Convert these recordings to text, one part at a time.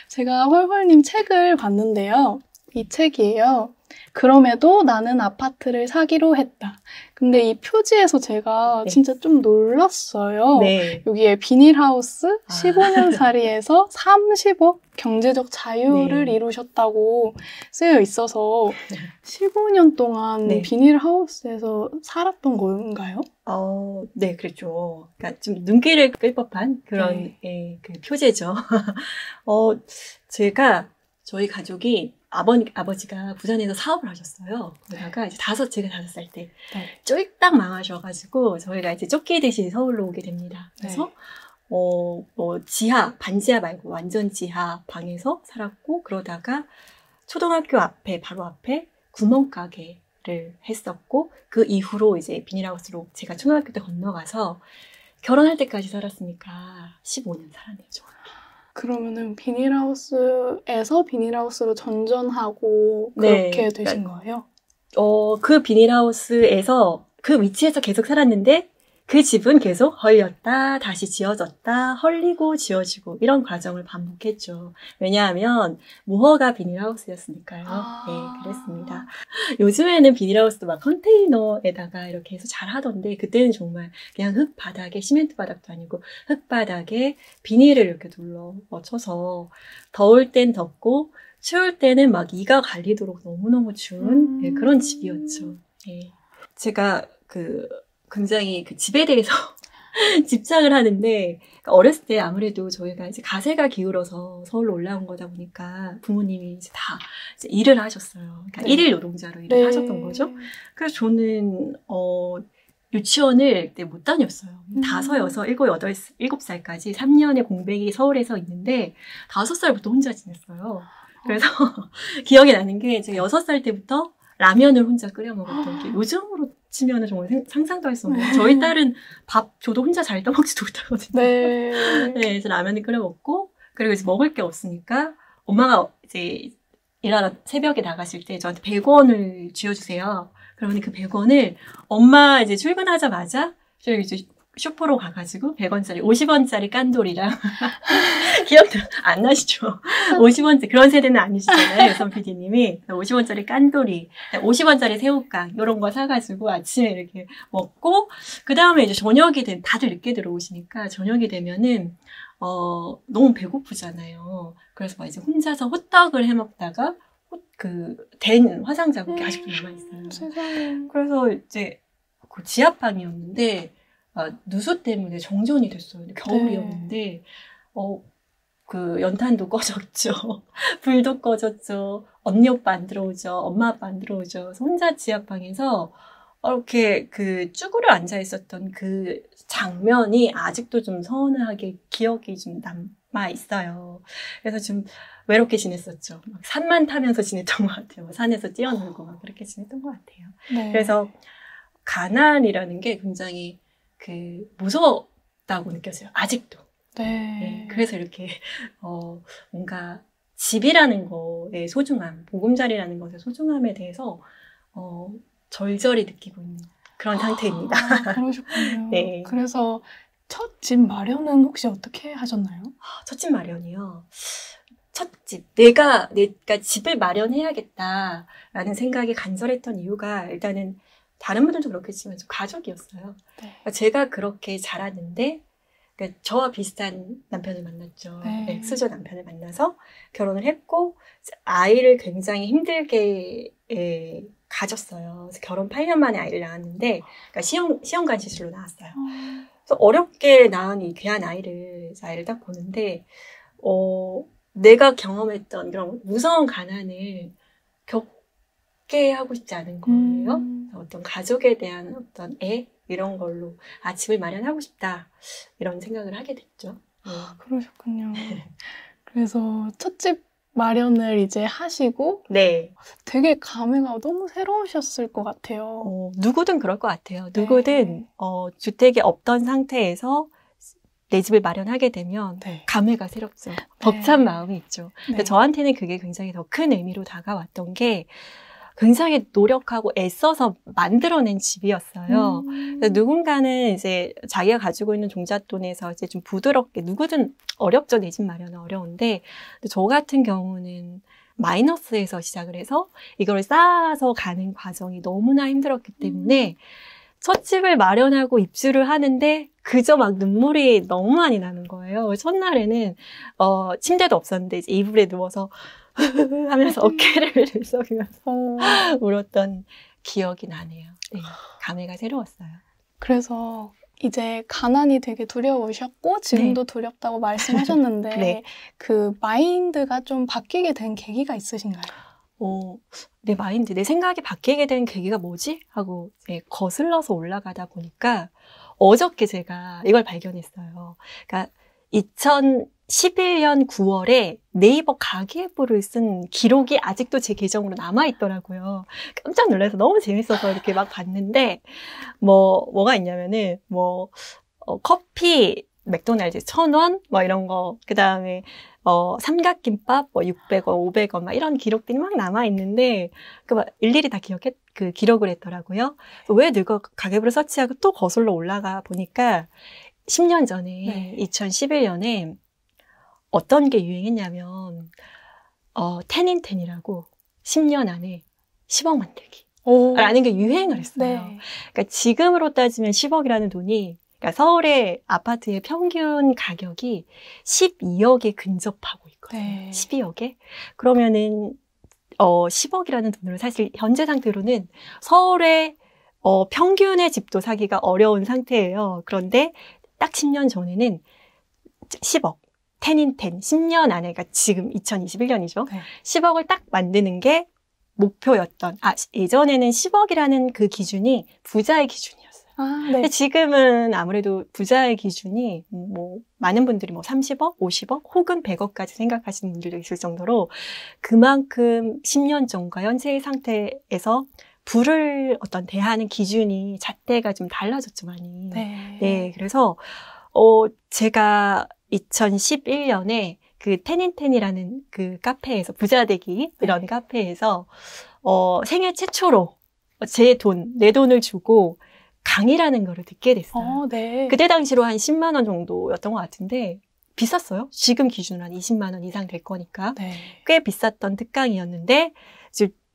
제가 헐헐님 책을 봤는데요. 이 책이에요. 그럼에도 나는 아파트를 사기로 했다. 근데 이 표지에서 제가 네. 진짜 좀 놀랐어요. 네. 여기에 비닐하우스 15년살이에서 30억 경제적 자유를 네. 이루셨다고 쓰여 있어서 15년 동안 네. 비닐하우스에서 살았던 건가요? 네, 그렇죠. 그러니까 좀 눈길을 끌 법한 그런 네. 그 표제죠. 저희 가족이 아버지가 부산에서 사업을 하셨어요. 그러다가 이제 제가 5살 때 네. 쫄딱 망하셔가지고 저희가 이제 쫓기듯이 서울로 오게 됩니다. 그래서 반지하 말고 완전 지하 방에서 살았고, 그러다가 초등학교 바로 앞에 구멍가게를 했었고, 그 이후로 이제 비닐하우스로 제가 초등학교 때 건너가서 결혼할 때까지 살았으니까 15년 살았네요, 정확히. 그러면은 비닐하우스에서 비닐하우스로 전전하고 그렇게 되신 거예요? 그 비닐하우스에서 그 위치에서 계속 살았는데 그 집은 계속 헐렸다 다시 지어졌다 헐리고 지어지고 이런 과정을 반복했죠. 왜냐하면 모허가 비닐하우스였으니까요. 네, 그랬습니다. 요즘에는 비닐하우스도 막 컨테이너에다가 이렇게 해서 잘 하던데, 그때는 정말 그냥 흙바닥에, 시멘트 바닥도 아니고 흙바닥에 비닐을 이렇게 둘러쳐서 더울 땐 덥고 추울 때는 막 이가 갈리도록 너무너무 추운 네, 그런 집이었죠. 네. 제가 굉장히 그 집에 대해서 집착을 하는데, 어렸을 때 아무래도 저희가 이제 가세가 기울어서 서울로 올라온 거다 보니까 부모님이 이제 다 이제 일을 하셨어요. 그러니까 네. 일일 노동자로 일을 하셨던 거죠. 그래서 저는 유치원을 그때 못 다녔어요. 5, 6, 7, 8, 7살까지 3년의 공백이 서울에서 있는데 5살부터 혼자 지냈어요. 그래서 기억이 나는 게 제가 6살 때부터 라면을 혼자 끓여 먹었던 게 요즘으로 치면은 정말 상상도 할 수 없는. 저희 딸은 밥 저도 혼자 잘 떠먹지도 못하거든요. 네, 그래서 라면을 끓여 먹고, 그리고 이제 먹을 게 없으니까 엄마가 이제 일하러 새벽에 나가실 때 저한테 100원을 쥐어주세요. 그러면 그 100원을 엄마 이제 출근하자마자 저희 이제 슈퍼로 가가지고 100원짜리, 50원짜리 깐돌이랑 안 나시죠? 50원짜리, 그런 세대는 아니시잖아요, 여성 PD님이. 50원짜리 깐돌이, 50원짜리 새우깡, 이런 거 사가지고 아침에 이렇게 먹고, 그 다음에 이제 다들 늦게 들어오시니까 저녁이 되면은, 너무 배고프잖아요. 그래서 막 이제 혼자서 호떡을 해 먹다가, 된 화상 자국이 아직도 남아있어요. 세상에. 그래서 이제 그 지하방이었는데, 누수 때문에 정전이 됐어요. 겨울이었는데, 그 연탄도 꺼졌죠. 불도 꺼졌죠. 언니 오빠 안 들어오죠. 엄마 아빠 안 들어오죠. 그래서 혼자 지하방에서 이렇게 쭈그려 앉아 있었던 그 장면이 아직도 좀 서운하게 기억이 좀 남아 있어요. 그래서 좀 외롭게 지냈었죠. 막 산만 타면서 지냈던 것 같아요. 산에서 뛰어놀고 막 그렇게 지냈던 것 같아요. 네. 그래서 가난이라는 게 굉장히 무서웠다고 느껴져요. 아직도. 네, 그래서 이렇게 뭔가 집이라는 거의 소중함, 보금자리라는 것의 소중함에 대해서 절절히 느끼고 있는 그런 상태입니다. 그러셨군요. 네. 그래서 첫 집 마련은 혹시 어떻게 하셨나요? 첫 집 마련이요. 첫 집. 내가 집을 마련해야겠다라는 생각이 간절했던 이유가, 일단은 다른 분들도 그렇겠지만 좀 가족이었어요. 네. 제가 그렇게 자랐는데, 그러니까 저와 비슷한 남편을 만났죠. 네, 수저 남편을 만나서 결혼을 했고, 아이를 굉장히 힘들게 가졌어요. 그래서 결혼 8년 만에 아이를 낳았는데, 그러니까 시험관 시술로 낳았어요. 그래서 어렵게 낳은 이 귀한 아이를 딱 보는데, 내가 경험했던 그런 무서운 가난을 겪게 하고 싶지 않은 거예요. 어떤 가족에 대한 어떤 이런 걸로 집을 마련하고 싶다, 이런 생각을 하게 됐죠. 그러셨군요. 그래서 첫 집 마련을 이제 하시고, 네, 되게 감회가 너무 새로우셨을 것 같아요. 누구든 그럴 것 같아요. 누구든 주택이 없던 상태에서 내 집을 마련하게 되면 감회가 새롭죠. 벅찬 마음이 있죠. 근데 저한테는 그게 굉장히 더 큰 의미로 다가왔던 게, 굉장히 노력하고 애써서 만들어낸 집이었어요. 그래서 누군가는 이제 자기가 가지고 있는 종잣돈에서 이제 좀 부드럽게, 누구든 어렵죠. 내 집 마련은 어려운데, 저 같은 경우는 마이너스에서 시작을 해서 이걸 쌓아서 가는 과정이 너무나 힘들었기 때문에 첫 집을 마련하고 입주를 하는데 그저 막 눈물이 너무 많이 나는 거예요. 첫날에는 침대도 없었는데 이제 이불에 누워서 하면서 어깨를 들썩이면서 울었던 기억이 나네요. 네, 감회가 새로웠어요. 그래서 이제 가난이 되게 두려우셨고 지금도 네. 두렵다고 말씀하셨는데 네. 그 마인드가 좀 바뀌게 된 계기가 있으신가요? 내 마인드, 내 생각이 바뀌게 된 계기가 뭐지? 하고 이제 거슬러서 올라가다 보니까 어저께 제가 이걸 발견했어요. 그러니까 2011년 9월에 네이버 가계부를 쓴 기록이 아직도 제 계정으로 남아있더라고요. 깜짝 놀라서 너무 재밌어서 이렇게 막 봤는데, 뭐가 있냐면은, 커피, 맥도날드 1,000원? 이런 거, 그 다음에, 삼각김밥, 600원, 500원, 막 이런 기록들이 막 남아있는데, 일일이 다 기록을 했더라고요. 왜 내가 가계부를 서치하고 또 거슬러 올라가 보니까, 10년 전에, 네. 2011년에 어떤 게 유행했냐면, 10in10이라고 10년 안에 10억 만들기. 라는 게 유행을 했어요. 네. 그러니까 지금으로 따지면 10억이라는 돈이, 그러니까 서울의 아파트의 평균 가격이 12억에 근접하고 있거든요. 네. 12억에. 그러면은, 10억이라는 돈으로 사실 현재 상태로는 서울의 평균의 집도 사기가 어려운 상태예요. 그런데 딱 10년 전에는 10억, 10in10, 10년 안에, 그러니까 지금 2021년이죠. 네. 10억을 딱 만드는 게 목표였던, 예전에는 10억이라는 그 기준이 부자의 기준이었어요. 네. 근데 지금은 아무래도 부자의 기준이 많은 분들이 30억, 50억, 혹은 100억까지 생각하시는 분들도 있을 정도로 그만큼 10년 전과 현재의 상태에서 부를 대하는 기준이 잣대가 좀 달라졌죠, 많이. 네. 네, 그래서, 제가 2011년에 그 10in10이라는 그 카페에서, 부자되기, 이런 네. 카페에서, 생애 최초로 내 돈을 주고 강의라는 거를 듣게 됐어요. 네. 그때 당시로 한 10만 원 정도였던 것 같은데, 비쌌어요. 지금 기준으로 한 20만 원 이상 될 거니까. 네. 꽤 비쌌던 특강이었는데,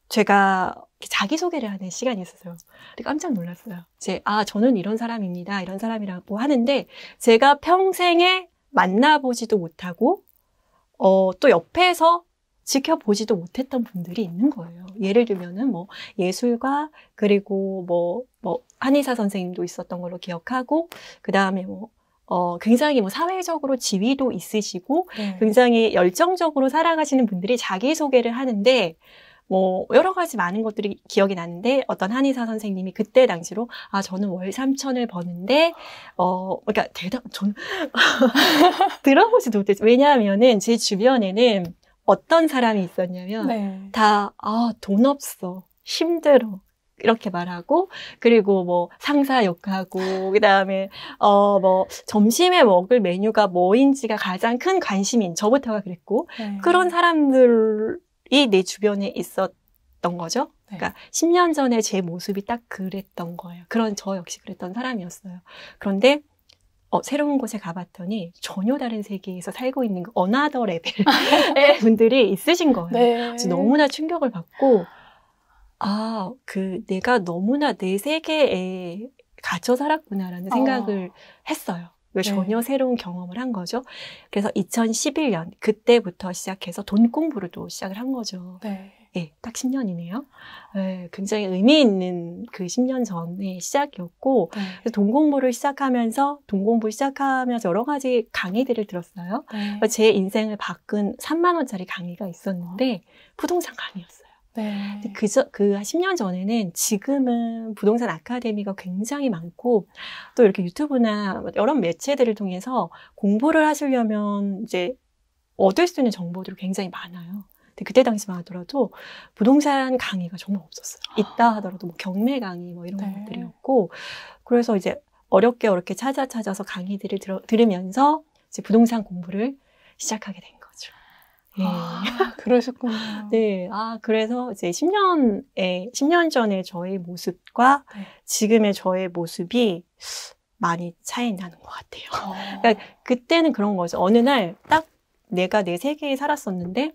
제가 자기소개를 하는 시간이 있었어요. 깜짝 놀랐어요. 저는 이런 사람입니다. 이런 사람이라고 하는데, 제가 평생에 만나보지도 못하고, 또 옆에서 지켜보지도 못했던 분들이 있는 거예요. 예를 들면은 예술가, 그리고 한의사 선생님도 있었던 걸로 기억하고, 그 다음에 굉장히 사회적으로 지위도 있으시고, 네. 굉장히 열정적으로 살아가시는 분들이 자기소개를 하는데, 여러 가지 많은 것들이 기억이 나는데, 어떤 한의사 선생님이 그때 당시로, 저는 월 3,000을 버는데, 그러니까 저는, 들어보지도 못했어요. 왜냐하면은, 제 주변에는 어떤 사람이 있었냐면, 네. 다, 돈 없어. 힘들어. 이렇게 말하고, 그리고 상사 욕하고, 그 다음에, 점심에 먹을 메뉴가 뭐인지가 가장 큰 관심인, 저부터가 그랬고, 네. 그런 사람들이 내 주변에 있었던 거죠. 네. 그러니까 10년 전에 제 모습이 딱 그랬던 거예요. 저 역시 그랬던 사람이었어요. 그런데, 새로운 곳에 가봤더니 전혀 다른 세계에서 살고 있는 어나더 레벨의 분들이 있으신 거예요. 네. 그래서 너무나 충격을 받고, 내가 너무나 내 세계에 갇혀 살았구나라는 생각을 했어요. 전혀 새로운 경험을 한 거죠. 그래서 2011년, 그때부터 시작해서 돈 공부를 또 시작을 한 거죠. 네. 예, 딱 10년이네요. 예, 굉장히 의미 있는 그 10년 전의 시작이었고, 네. 그래서 돈 공부 시작하면서 여러 가지 강의들을 들었어요. 네. 제 인생을 바꾼 3만 원짜리 강의가 있었는데, 부동산 강의였어요. 네. 그 10년 전에는 지금은 부동산 아카데미가 굉장히 많고, 또 이렇게 유튜브나 여러 매체들을 통해서 공부를 하시려면 이제 얻을 수 있는 정보들이 굉장히 많아요. 근데 그때 당시만 하더라도 부동산 강의가 정말 없었어요. 있다 하더라도 경매 강의 이런 네. 것들이었고, 그래서 이제 어렵게 찾아서 강의들을 들으면서 이제 부동산 공부를 시작하게 된 거죠. 네. 그러셨군요. 네. 그래서 이제 10년 전의 저의 모습과 네. 지금의 저의 모습이 많이 차이 나는 것 같아요. 그러니까 그때는 그런 거죠. 어느 날 딱 내가 내 세계에 살았었는데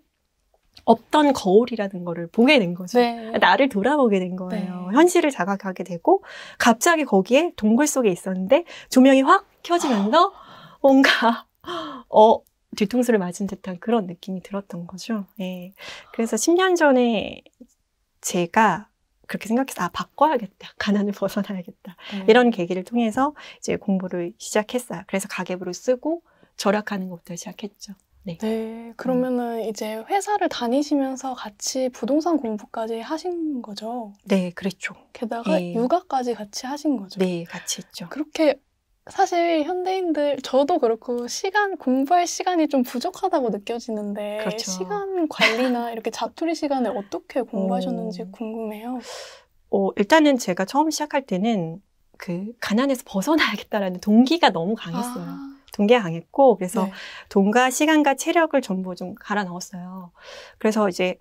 없던 거울이라는 거를 보게 된 거죠. 네. 나를 돌아보게 된 거예요. 네. 현실을 자각하게 되고 갑자기 거기에 동굴 속에 있었는데 조명이 확 켜지면서 뭔가 뒤통수를 맞은 듯한 그런 느낌이 들었던 거죠. 네. 그래서 10년 전에 제가 그렇게 생각해서 바꿔야겠다. 가난을 벗어나야겠다. 이런 계기를 통해서 이제 공부를 시작했어요. 그래서 가계부를 쓰고 절약하는 것부터 시작했죠. 네. 네. 그러면은 이제 회사를 다니시면서 같이 부동산 공부까지 하신 거죠? 네, 그랬죠. 게다가 네. 육아까지 같이 하신 거죠? 네, 같이 했죠. 그렇게 사실 현대인들, 저도 그렇고 공부할 시간이 좀 부족하다고 느껴지는데 그렇죠. 시간 관리나 이렇게 자투리 시간을 어떻게 공부하셨는지 궁금해요. 일단은 제가 처음 시작할 때는 그 가난에서 벗어나야겠다라는 동기가 너무 강했어요. 동기가 강했고 그래서 네. 돈과 시간과 체력을 전부 좀 갈아 넣었어요. 그래서 이제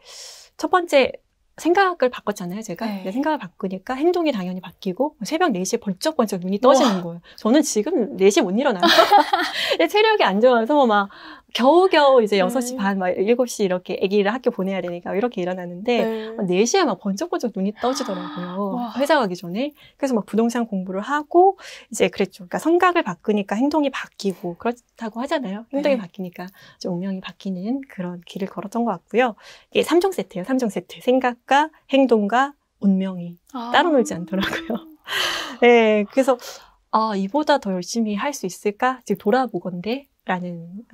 첫 번째 생각을 바꿨잖아요, 제가. 네. 생각을 바꾸니까 행동이 당연히 바뀌고 새벽 4시에 번쩍번쩍 눈이 떠지는 거예요. 저는 지금 4시에 못 일어나요. 체력이 안 좋아서 막 겨우겨우 이제 6시 반, 막 7시 이렇게 아기를 학교 보내야 되니까 이렇게 일어나는데 4시에 막 번쩍번쩍 눈이 떠지더라고요. 와. 회사 가기 전에. 그래서 막 부동산 공부를 하고 이제 그랬죠. 그러니까 성각을 바꾸니까 행동이 바뀌고 그렇다고 하잖아요. 행동이 바뀌니까 좀 운명이 바뀌는 그런 길을 걸었던 것 같고요. 이게 3종 세트예요. 3종 세트. 생각과 행동과 운명이 따로 놀지 않더라고요. 네, 그래서 이보다 더 열심히 할 수 있을까? 지금 돌아보건대 라는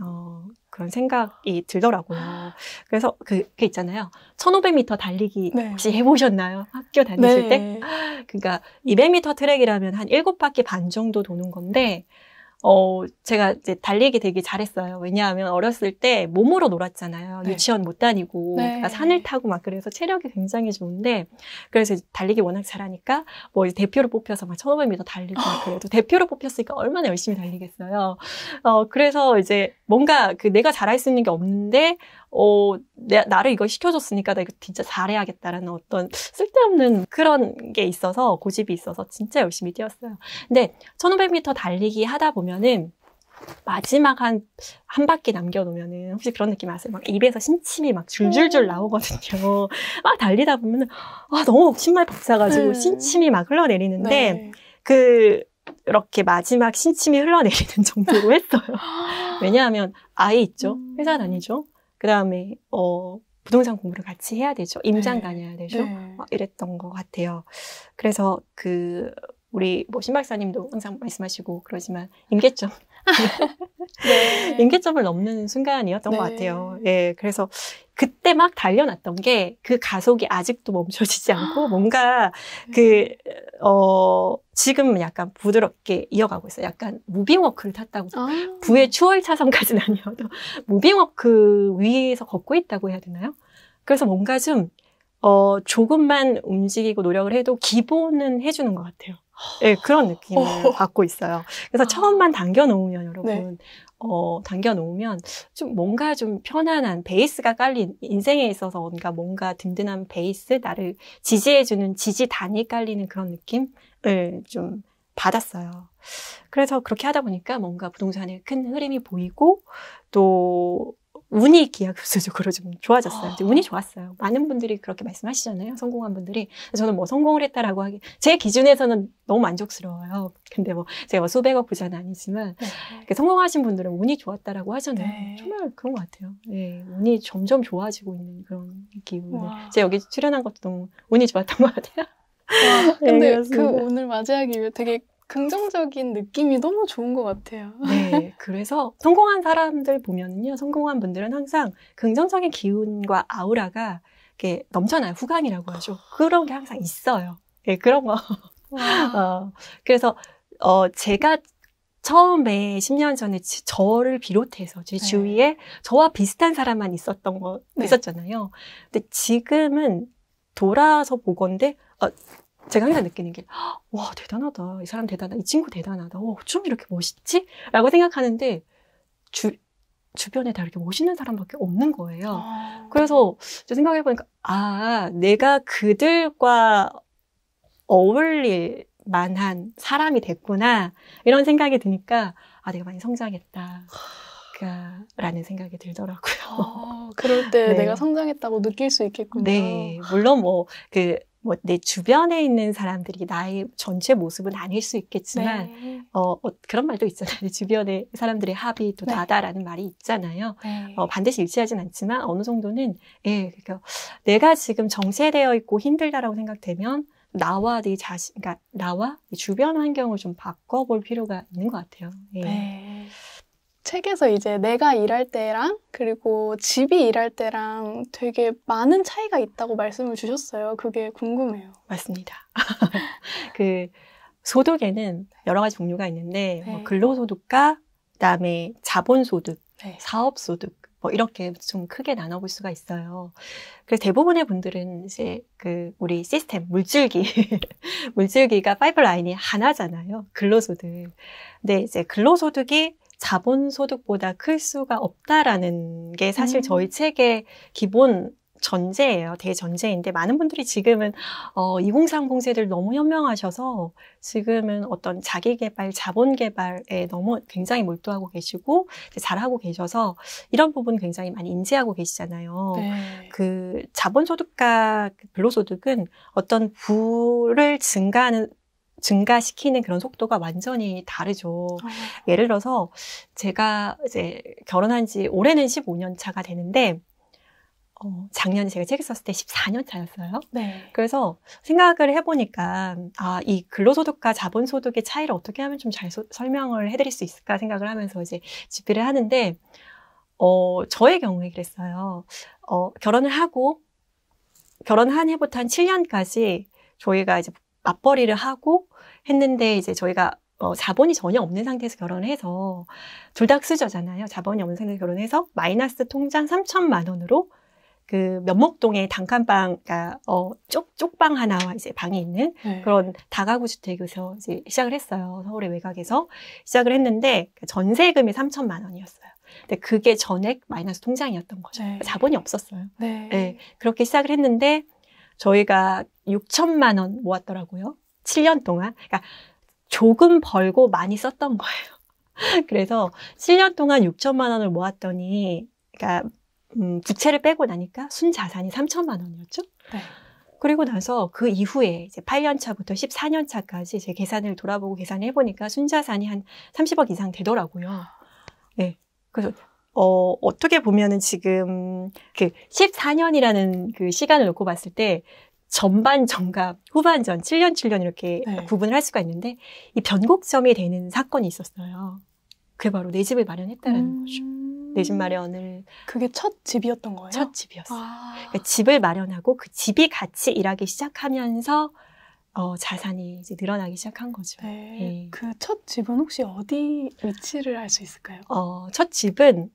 그런 생각이 들더라고요. 그래서 그게 있잖아요. 1500m 달리기 혹시 해보셨나요? 학교 다니실 때? 그러니까 200m 트랙이라면 한 7바퀴 반 정도 도는 건데 제가 이제 달리기 되게 잘했어요. 왜냐하면 어렸을 때 몸으로 놀았잖아요. 유치원 못 다니고 그러니까 산을 타고 막 그래서 체력이 굉장히 좋은데 그래서 달리기 워낙 잘하니까 뭐 이제 대표로 뽑혀서 막 1500m 달리고 그래도 대표로 뽑혔으니까 얼마나 열심히 달리겠어요. 그래서 이제 뭔가 내가 잘할 수 있는 게 없는데 나를 이걸 시켜줬으니까 나 이거 진짜 잘해야겠다라는 어떤 쓸데없는 그런 게 있어서 고집이 있어서 진짜 열심히 뛰었어요. 근데 1500m 달리기 하다 보면은 마지막 한 바퀴 남겨놓으면은 혹시 그런 느낌 아세요? 막 입에서 신침이 막 줄줄줄 나오거든요. 막 달리다 보면은 너무 신발 벗어가지고 신침이 막 흘러내리는데 그렇게 마지막 신침이 흘러내리는 정도로 했어요. 왜냐하면 아이 있죠. 회사 다니죠. 그 다음에, 부동산 공부를 같이 해야 되죠. 임장 다녀야 되죠. 이랬던 것 같아요. 그래서 우리 신 박사님도 항상 말씀하시고 그러지만, 임계점. 임계점을 넘는 순간이었던 것 같아요. 예, 그래서 그때 막 달려났던 게 그 가속이 아직도 멈춰지지 않고 뭔가 지금은 약간 부드럽게 이어가고 있어요. 약간 무빙워크를 탔다고. 부의 추월 차선까지는 아니어도 무빙워크 위에서 걷고 있다고 해야 되나요? 그래서 뭔가 좀 조금만 움직이고 노력을 해도 기본은 해주는 것 같아요. 네, 그런 느낌을 받고 있어요. 그래서 처음만 당겨놓으면 여러분, 당겨놓으면 좀 뭔가 좀 편안한 베이스가 깔린 인생에 있어서 뭔가 든든한 베이스, 나를 지지해주는 지지단이 깔리는 그런 느낌을 좀 받았어요. 그래서 그렇게 하다 보니까 뭔가 부동산에 큰 흐름이 보이고 또 운이 기하급수적으로 좀 좋아졌어요. 운이 좋았어요. 많은 분들이 그렇게 말씀하시잖아요. 성공한 분들이. 저는 뭐 성공을 했다라고 하기, 제 기준에서는 너무 만족스러워요. 근데 제가 수백억 부자는 아니지만, 성공하신 분들은 운이 좋았다라고 하잖아요. 정말 그런 것 같아요. 네, 운이 점점 좋아지고 있는 그런 기분. 제가 여기 출연한 것도 너무 운이 좋았던 것 같아요. 근데 그 운을 맞이하기 위해 되게 긍정적인 느낌이 너무 좋은 것 같아요. 네, 그래서 성공한 사람들 보면은요, 성공한 분들은 항상 긍정적인 기운과 아우라가 이렇게 넘쳐나요. 후광이라고 하죠. 그런 게 항상 있어요. 네, 그런 거. 그래서 제가 처음에 10년 전에 저를 비롯해서 제 주위에 저와 비슷한 사람만 있었잖아요. 근데 지금은 돌아서 보건대 제가 항상 느끼는 게, 와, 대단하다. 이 사람 대단하다. 이 친구 대단하다. 어쩜 이렇게 멋있지? 라고 생각하는데, 주변에 다 이렇게 멋있는 사람밖에 없는 거예요. 그래서 생각해보니까 내가 그들과 어울릴 만한 사람이 됐구나 이런 생각이 드니까 내가 많이 성장했다 라는 생각이 들더라고요. 그럴 때 네. 내가 성장했다고 느낄 수 있겠군요. 네, 물론 내 주변에 있는 사람들이 나의 전체 모습은 아닐 수 있겠지만, 네. 그런 말도 있잖아요. 내 주변에 사람들의 합이 또 네. 나다라는 말이 있잖아요. 네. 반드시 일치하진 않지만, 어느 정도는, 그러니까 내가 지금 정체되어 있고 힘들다라고 생각되면, 나와 내 자신, 그러니까 나와 주변 환경을 좀 바꿔볼 필요가 있는 것 같아요. 네. 책에서 이제 내가 일할 때랑 그리고 집이 일할 때랑 되게 많은 차이가 있다고 말씀을 주셨어요. 그게 궁금해요. 맞습니다. 소득에는 여러 가지 종류가 있는데, 네. 근로소득과 그다음에 자본소득, 네. 사업소득, 이렇게 좀 크게 나눠볼 수가 있어요. 그래서 대부분의 분들은 이제 우리 시스템, 물줄기가 파이프라인이 하나잖아요. 근로소득. 근데 이제 근로소득이 자본소득보다 클 수가 없다라는 게 사실 저희 책의 기본 전제예요. 대전제인데 많은 분들이 지금은 2030 세대를 너무 현명하셔서 지금은 어떤 자기개발, 자본개발에 너무 굉장히 몰두하고 계시고 잘하고 계셔서 이런 부분 굉장히 많이 인지하고 계시잖아요. 네. 자본소득과 근로소득은 어떤 부를 증가시키는 그런 속도가 완전히 다르죠. 예를 들어서 제가 이제 결혼한 지 올해는 15년 차가 되는데 작년에 제가 책을 썼을 때 14년 차였어요. 네. 그래서 생각을 해보니까 이 근로소득과 자본소득의 차이를 어떻게 하면 좀 잘 설명을 해드릴 수 있을까 생각을 하면서 이제 집필을 하는데 저의 경우에 그랬어요. 결혼한 해부터 한 7년까지 저희가 이제 맞벌이를 하고 했는데 이제 저희가 자본이 전혀 없는 상태에서 결혼을 해서 둘 다 흑수저잖아요. 자본이 없는 상태에서 결혼해서 마이너스 통장 3천만 원으로 면목동에 단칸방, 그러니까 쪽방 하나와 이제 방이 있는 그런 다가구 주택에서 이제 시작을 했어요. 서울의 외곽에서 시작을 했는데 전세금이 3천만 원이었어요. 근데 그게 전액 마이너스 통장이었던 거죠. 네. 자본이 없었어요. 네. 네, 그렇게 시작을 했는데 저희가 6천만 원 모았더라고요. 7년 동안. 그러니까 조금 벌고 많이 썼던 거예요. 그래서 7년 동안 6천만 원을 모았더니, 그러니까 부채를 빼고 나니까 순자산이 3천만 원이었죠. 네. 그리고 나서 그 이후에 이제 8년 차부터 14년 차까지 제 계산을 돌아보고 계산을 해보니까 순자산이 한 30억 이상 되더라고요. 네. 그래서 어떻게 보면은 지금 14년이라는 그 시간을 놓고 봤을 때 전반, 정갑, 후반전, 7년, 7년 이렇게 구분을 할 수가 있는데 이 변곡점이 되는 사건이 있었어요. 그게 바로 내 집을 마련했다라는 거죠. 내 집 마련을. 그게 첫 집이었던 거예요? 첫 집이었어요. 그러니까 집을 마련하고 그 집이 같이 일하기 시작하면서 자산이 이제 늘어나기 시작한 거죠. 네. 네. 그 첫 집은 혹시 어디 위치를 알 수 있을까요? 첫 집은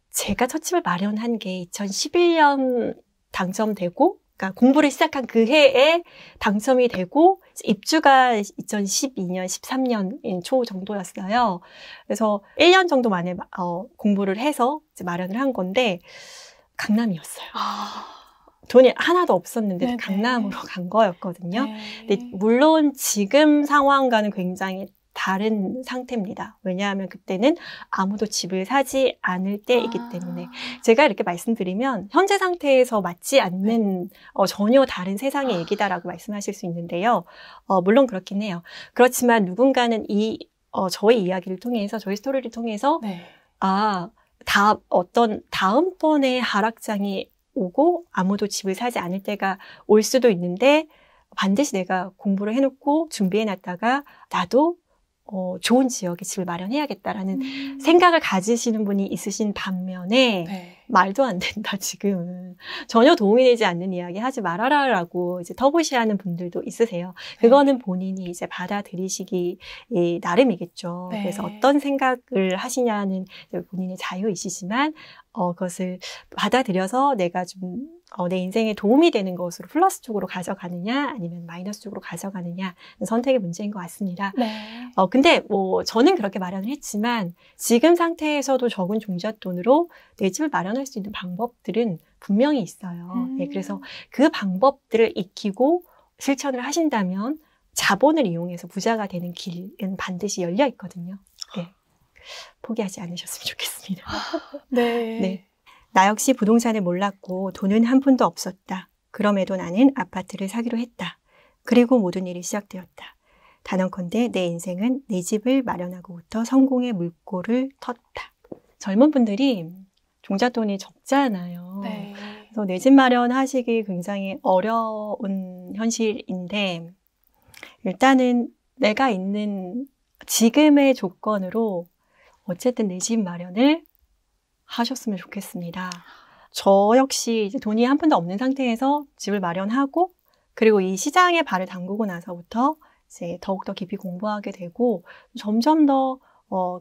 제가 첫 집을 마련한 게 2011년 당첨되고, 그러니까 공부를 시작한 그 해에 당첨이 되고 입주가 2012년, 13년 초 정도였어요. 그래서 1년 정도 만에 공부를 해서 이제 마련을 한 건데 강남이었어요. 돈이 하나도 없었는데 네네. 강남으로 간 거였거든요. 네. 근데 물론 지금 상황과는 굉장히 다른 상태입니다. 왜냐하면 그때는 아무도 집을 사지 않을 때이기 때문에 제가 이렇게 말씀드리면 현재 상태에서 맞지 않는 전혀 다른 세상의 얘기다라고 말씀하실 수 있는데요. 물론 그렇긴 해요. 그렇지만 누군가는 저희 이야기를 통해서 저희 스토리를 통해서 네. 어떤 다음번에 하락장이 오고 아무도 집을 사지 않을 때가 올 수도 있는데 반드시 내가 공부를 해놓고 준비해놨다가 나도 좋은 지역에 집을 마련해야겠다라는 생각을 가지시는 분이 있으신 반면에 네. 말도 안 된다 지금은 전혀 도움이 되지 않는 이야기 하지 말아라라고 이제 터부시하는 분들도 있으세요. 그거는 본인이 이제 받아들이시기 나름이겠죠. 네. 그래서 어떤 생각을 하시냐는 본인의 자유이시지만 그것을 받아들여서 내가 좀 내 인생에 도움이 되는 것으로 플러스 쪽으로 가져가느냐 아니면 마이너스 쪽으로 가져가느냐 선택의 문제인 것 같습니다. 네. 근데 저는 그렇게 마련을 했지만 지금 상태에서도 적은 종잣돈으로 내 집을 마련할 수 있는 방법들은 분명히 있어요. 네, 그래서 그 방법들을 익히고 실천을 하신다면 자본을 이용해서 부자가 되는 길은 반드시 열려 있거든요. 네. 포기하지 않으셨으면 좋겠습니다. 네. 네. 나 역시 부동산을 몰랐고 돈은 한 푼도 없었다. 그럼에도 나는 아파트를 사기로 했다. 그리고 모든 일이 시작되었다. 단언컨대 내 인생은 내 집을 마련하고부터 성공의 물꼬를 텄다. 젊은 분들이 종잣돈이 적잖아요. 네. 그래서 내 집 마련하시기 굉장히 어려운 현실인데 일단은 내가 있는 지금의 조건으로 어쨌든 내 집 마련을 하셨으면 좋겠습니다. 저 역시 이제 돈이 한 푼도 없는 상태에서 집을 마련하고 그리고 이 시장에 발을 담그고 나서부터 이제 더욱더 깊이 공부하게 되고 점점 더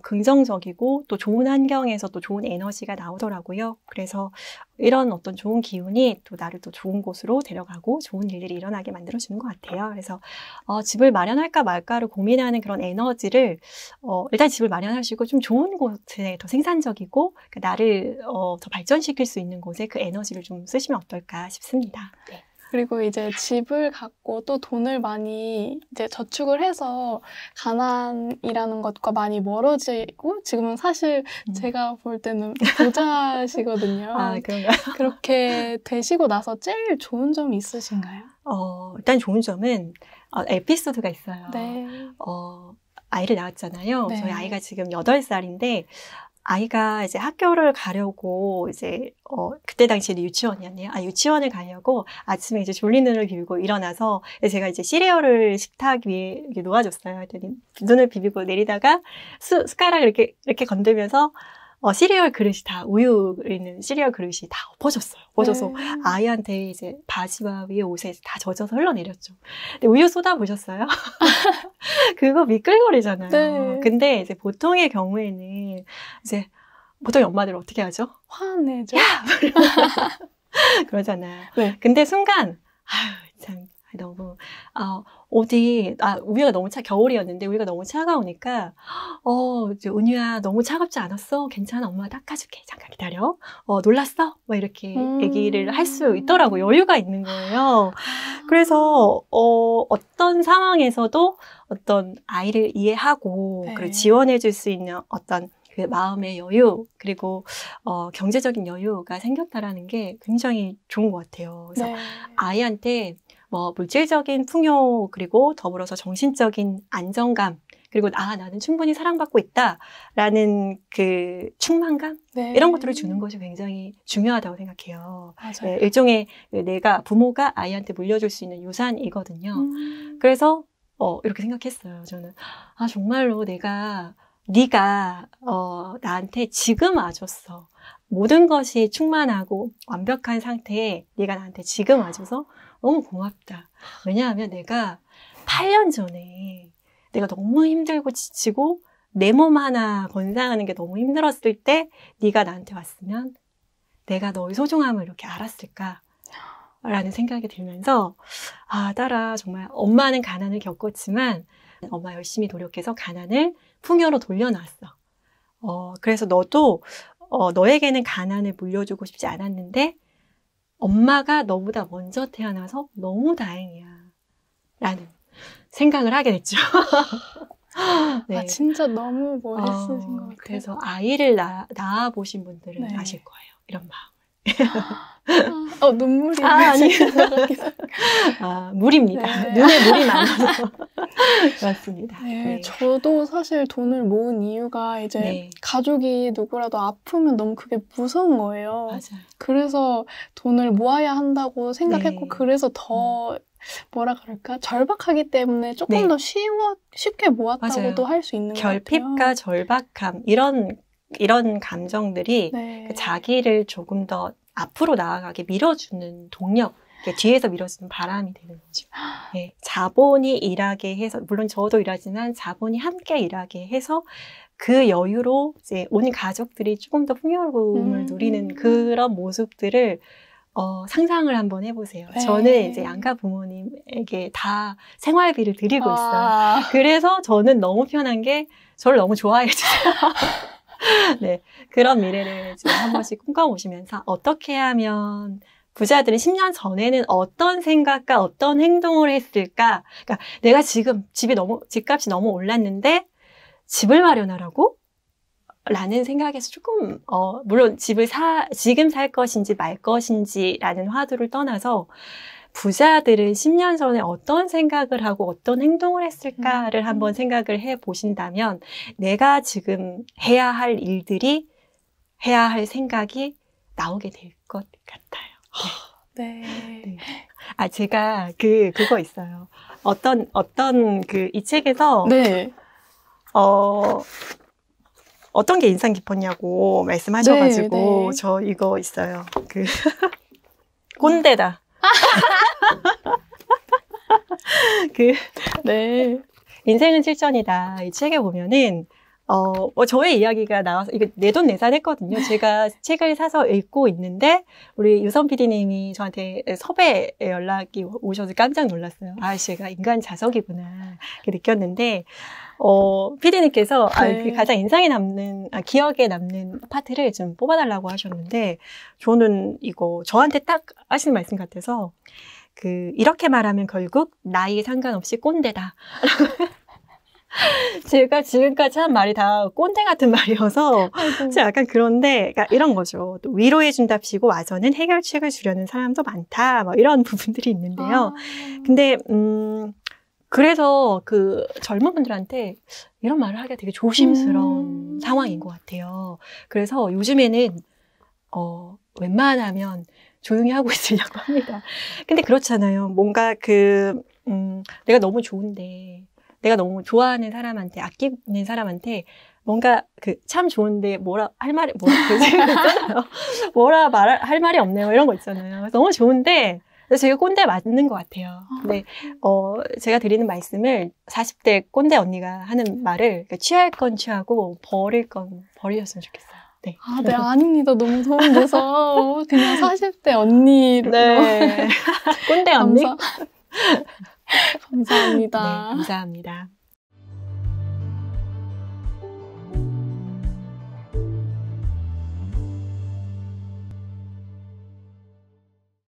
긍정적이고 또 좋은 환경에서 또 좋은 에너지가 나오더라고요. 그래서 이런 어떤 좋은 기운이 또 나를 또 좋은 곳으로 데려가고 좋은 일들이 일어나게 만들어주는 것 같아요. 그래서 집을 마련할까 말까를 고민하는 그런 에너지를 일단 집을 마련하시고 좀 좋은 곳에 더 생산적이고 나를 더 발전시킬 수 있는 곳에 그 에너지를 좀 쓰시면 어떨까 싶습니다. 네. 그리고 이제 집을 갖고 또 돈을 많이 이제 저축을 해서 가난이라는 것과 많이 멀어지고 지금은 사실 제가 볼 때는 부자시거든요. 아, 그런가요? 그렇게 되시고 나서 제일 좋은 점이 있으신가요? 일단 좋은 점은 에피소드가 있어요. 네. 아이를 낳았잖아요. 네. 저희 아이가 지금 8살인데 아이가 이제 학교를 가려고 이제 그때 당시에는 유치원이었네요. 유치원을 가려고 아침에 이제 졸린 눈을 비비고 일어나서 제가 이제 시리얼을 식탁 위에 이렇게 놓아줬어요. 그랬더니 눈을 비비고 내리다가 숟가락을 이렇게 건들면서 시리얼 그릇이 다 우유 있는 시리얼 그릇이 다 엎어졌어요. 엎어져서 네. 아이한테 이제 바지와 위에 옷에 다 젖어서 흘러내렸죠. 근데 우유 쏟아 보셨어요? 그거 미끌거리잖아요. 네. 근데 이제 보통의 경우에는 이제 보통 엄마들 어떻게 하죠? 화내죠. 그러잖아요. 네. 근데 순간 참 너무 우유가 너무 겨울이었는데 우유가 너무 차가우니까 이제 은유야 너무 차갑지 않았어? 괜찮아, 엄마가 닦아줄게. 잠깐 기다려. 놀랐어? 막 이렇게 얘기를 할 수 있더라고. 여유가 있는 거예요. 그래서 어떤 상황에서도 어떤 아이를 이해하고 네. 그리고 지원해줄 수 있는 어떤 그 마음의 여유 그리고 경제적인 여유가 생겼다라는 게 굉장히 좋은 것 같아요. 그래서 네. 아이한테 물질적인 풍요 그리고 더불어서 정신적인 안정감 그리고 나는 충분히 사랑받고 있다라는 그 충만감 네. 이런 것들을 주는 것이 굉장히 중요하다고 생각해요. 맞아요. 네, 일종의 부모가 아이한테 물려줄 수 있는 유산이거든요. 그래서 이렇게 생각했어요. 저는 정말로 네가 나한테 지금 와줬어. 모든 것이 충만하고 완벽한 상태에 네가 나한테 지금 와줘서 너무 고맙다. 왜냐하면 내가 8년 전에 내가 너무 힘들고 지치고 내 몸 하나 건강하는 게 너무 힘들었을 때 네가 나한테 왔으면 내가 너의 소중함을 이렇게 알았을까? 라는 생각이 들면서 딸아 정말 엄마는 가난을 겪었지만 엄마 열심히 노력해서 가난을 풍요로 돌려놨어. 그래서 너도 너에게는 가난을 물려주고 싶지 않았는데 엄마가 너보다 먼저 태어나서 너무 다행이야. 라는 생각을 하게 됐죠. 네. 진짜 너무 멋있으신 것 같아요. 그래서 아이를 낳아보신 분들은 네. 아실 거예요. 이런 마음을. 눈물이 아니. 물입니다. 네. 눈에 물이 많아서. 맞습니다. 네, 네. 저도 사실 돈을 모은 이유가 이제 네. 가족이 누구라도 아프면 너무 그게 무서운 거예요. 맞아요. 그래서 돈을 모아야 한다고 생각했고 네. 그래서 더 뭐라 그럴까? 절박하기 때문에 조금 네. 더 쉽게 모았다고도 할 수 있는 것 같아요. 결핍과 절박함 이런 감정들이 네. 자기를 조금 더 앞으로 나아가게 밀어주는 동력, 뒤에서 밀어주는 바람이 되는 거죠. 네, 자본이 일하게 해서, 물론 저도 일하지만 자본이 함께 일하게 해서 그 여유로 이제 온 가족들이 조금 더 풍요로움을 누리는 그런 모습들을 상상을 한번 해보세요. 네. 저는 이제 양가 부모님에게 다 생활비를 드리고 있어요. 그래서 저는 너무 편한 게 저를 너무 좋아해 주세요. 네, 그런 미래를 지금 한 번씩 꿈꿔보시면서 어떻게 하면 부자들은 10년 전에는 어떤 생각과 어떤 행동을 했을까? 그러니까 내가 지금 집값이 너무 올랐는데 집을 마련하라고? 라는 생각에서 조금, 물론 지금 살 것인지 말 것인지라는 화두를 떠나서 부자들은 10년 전에 어떤 생각을 하고 어떤 행동을 했을까를 한번 생각을 해 보신다면 내가 지금 해야 할 일들이 해야 할 생각이 나오게 될 것 같아요. 네. 네. 제가 그거 있어요. 이 책에서 네. 어떤 게 인상 깊었냐고 말씀하셔가지고 네, 네. 저 이거 있어요. 꼰대다. 네. 인생은 실전이다. 이 책에 보면은 저의 이야기가 나와서 이거 내돈내산 했거든요. 제가 책을 사서 읽고 있는데 우리 유선 PD님이 저한테 섭외 연락이 오셔서 깜짝 놀랐어요. 제가 인간 자석이구나 이렇게 느꼈는데 PD님께서 네. 가장 기억에 남는 파트를 좀 뽑아달라고 하셨는데 저는 이거 저한테 딱 하시는 말씀 같아서 이렇게 말하면 결국 나이에 상관없이 꼰대다. 제가 지금까지 한 말이 다 꼰대 같은 말이어서 약간 그런데 그러니까 이런 거죠. 또 위로해준답시고 와서는 해결책을 주려는 사람도 많다. 뭐 이런 부분들이 있는데요. 근데 그래서 젊은 분들한테 이런 말을 하기가 되게 조심스러운 상황인 것 같아요. 그래서 요즘에는 웬만하면 조용히 하고 있으려고 합니다. 근데 그렇잖아요. 뭔가 내가 너무 좋은데 내가 너무 좋아하는 사람한테, 아끼는 사람한테 뭔가 참 좋은데 할 말이 할 말이 없네요. 이런 거 있잖아요. 너무 좋은데 제가 꼰대 맞는 것 같아요. 근데 제가 드리는 말씀을 40대 꼰대 언니가 하는 말을 취할 건 취하고 버릴 건 버리셨으면 좋겠어요. 네. 네, 아닙니다. 너무 도움돼서 그냥 40대 언니로. 네. 꼰대 언니. 감사합니다. 네, 감사합니다.